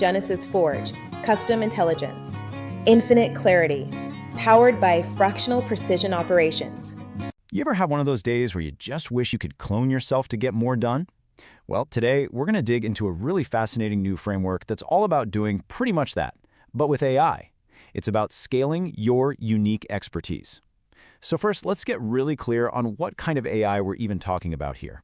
Genesis Forge, custom intelligence, infinite clarity, powered by Fractional Precision Operations. You ever have one of those days where you just wish you could clone yourself to get more done? Well, today we're going to dig into a really fascinating new framework that's all about doing pretty much that, but with AI. It's about scaling your unique expertise. So first, let's get really clear on what kind of AI we're even talking about here.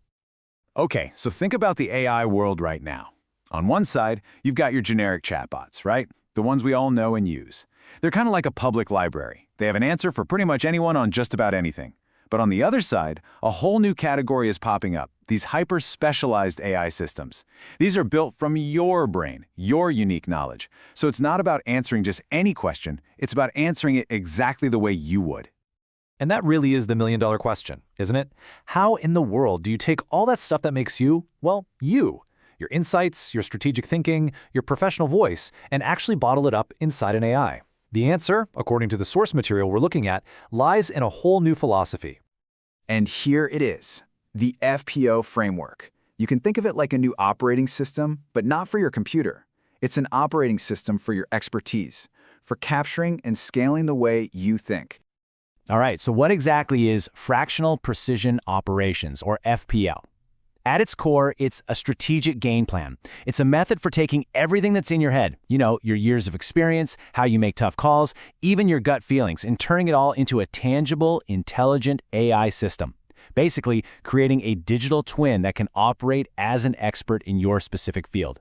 Okay, so think about the AI world right now. On one side, you've got your generic chatbots, right? The ones we all know and use. They're kind of like a public library. They have an answer for pretty much anyone on just about anything. But on the other side, a whole new category is popping up, these hyper-specialized AI systems. These are built from your brain, your unique knowledge. So it's not about answering just any question, it's about answering it exactly the way you would. And that really is the million-dollar question, isn't it? How in the world do you take all that stuff that makes you, well, you? Your insights, your strategic thinking, your professional voice, and actually bottle it up inside an AI? The answer, according to the source material we're looking at, lies in a whole new philosophy. And here it is, the FPO framework. You can think of it like a new operating system, but not for your computer. It's an operating system for your expertise, for capturing and scaling the way you think. All right, so what exactly is Fractional Precision Operations, or FPO? At its core, it's a strategic game plan. It's a method for taking everything that's in your head, your years of experience, how you make tough calls, even your gut feelings, and turning it all into a tangible, intelligent AI system. Basically, creating a digital twin that can operate as an expert in your specific field.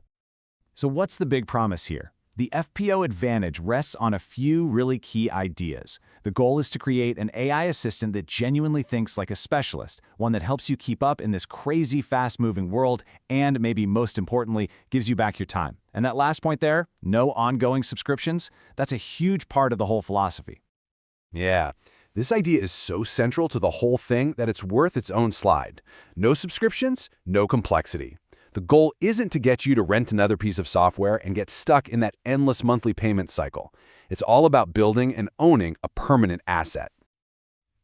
So what's the big promise here? The FPO advantage rests on a few really key ideas. The goal is to create an AI assistant that genuinely thinks like a specialist, one that helps you keep up in this crazy fast-moving world and, maybe most importantly, gives you back your time. And that last point there, no ongoing subscriptions, that's a huge part of the whole philosophy. Yeah, this idea is so central to the whole thing that it's worth its own slide. No subscriptions, no complexity. The goal isn't to get you to rent another piece of software and get stuck in that endless monthly payment cycle. It's all about building and owning a permanent asset.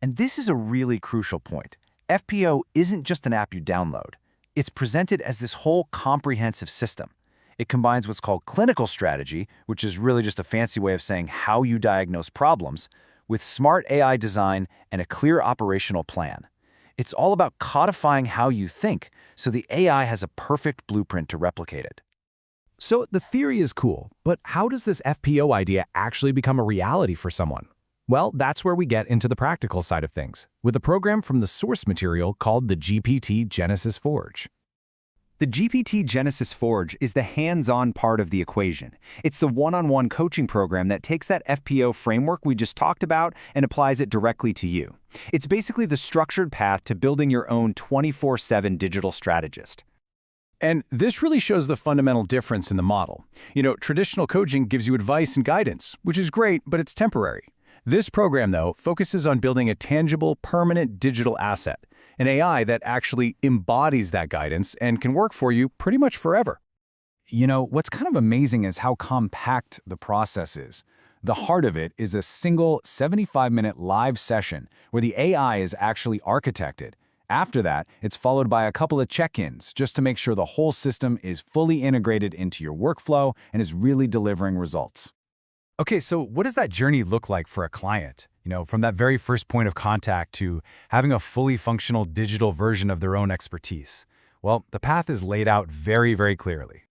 And this is a really crucial point. FPO isn't just an app you download. It's presented as this whole comprehensive system. It combines what's called clinical strategy, which is really just a fancy way of saying how you diagnose problems, with smart AI design and a clear operational plan. It's all about codifying how you think, so the AI has a perfect blueprint to replicate it. So the theory is cool, but how does this FPO idea actually become a reality for someone? Well, that's where we get into the practical side of things, with a program from the source material called the GPT Genesis Forge. The GPT Genesis Forge is the hands-on part of the equation. It's the one-on-one coaching program that takes that FPO framework we just talked about and applies it directly to you. It's basically the structured path to building your own 24/7 digital strategist. And this really shows the fundamental difference in the model. Traditional coaching gives you advice and guidance, which is great, but it's temporary. This program, though, focuses on building a tangible, permanent digital asset, an AI that actually embodies that guidance and can work for you pretty much forever. What's kind of amazing is how compact the process is. The heart of it is a single 75-minute live session where the AI is actually architected. After that, it's followed by a couple of check-ins just to make sure the whole system is fully integrated into your workflow and is really delivering results. Okay, so what does that journey look like for a client? From that very first point of contact to having a fully functional digital version of their own expertise. Well, the path is laid out very, very clearly.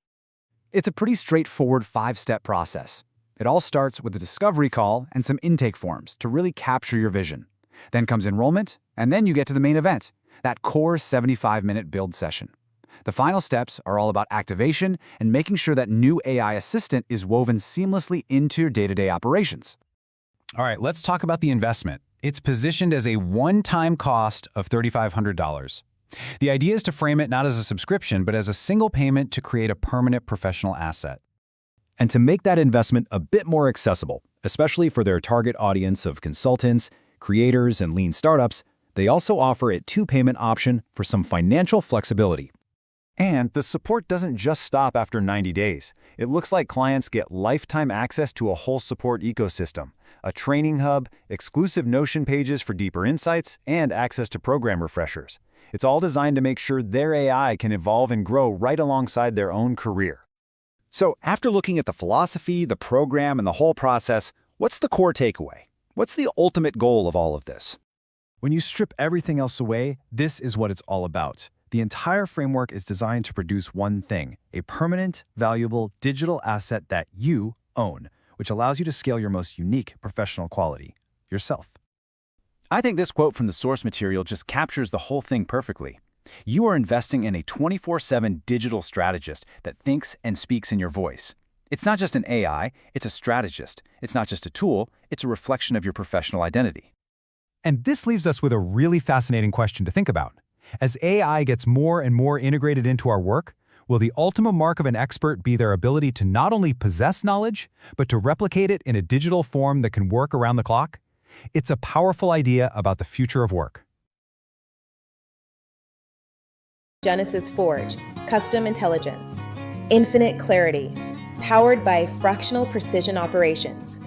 It's a pretty straightforward 5-step process. It all starts with a discovery call and some intake forms to really capture your vision. Then comes enrollment, and then you get to the main event, that core 75-minute build session. The final steps are all about activation and making sure that new AI assistant is woven seamlessly into your day-to-day operations. All right, let's talk about the investment. It's positioned as a one-time cost of $3,500. The idea is to frame it not as a subscription, but as a single payment to create a permanent professional asset. And to make that investment a bit more accessible, especially for their target audience of consultants, creators, and lean startups, they also offer a 2-payment option for some financial flexibility. And the support doesn't just stop after 90 days. It looks like clients get lifetime access to a whole support ecosystem, a training hub, exclusive Notion pages for deeper insights, and access to program refreshers. It's all designed to make sure their AI can evolve and grow right alongside their own career. So after looking at the philosophy, the program, and the whole process, what's the core takeaway? What's the ultimate goal of all of this? When you strip everything else away, this is what it's all about. The entire framework is designed to produce one thing, a permanent, valuable digital asset that you own, which allows you to scale your most unique professional quality, yourself. I think this quote from the source material just captures the whole thing perfectly. You are investing in a 24/7 digital strategist that thinks and speaks in your voice. It's not just an AI, it's a strategist. It's not just a tool, it's a reflection of your professional identity. And this leaves us with a really fascinating question to think about. As AI gets more and more integrated into our work, will the ultimate mark of an expert be their ability to not only possess knowledge, but to replicate it in a digital form that can work around the clock? It's a powerful idea about the future of work. Genesis Forge, custom intelligence, infinite clarity, powered by Fractional Precision Operations.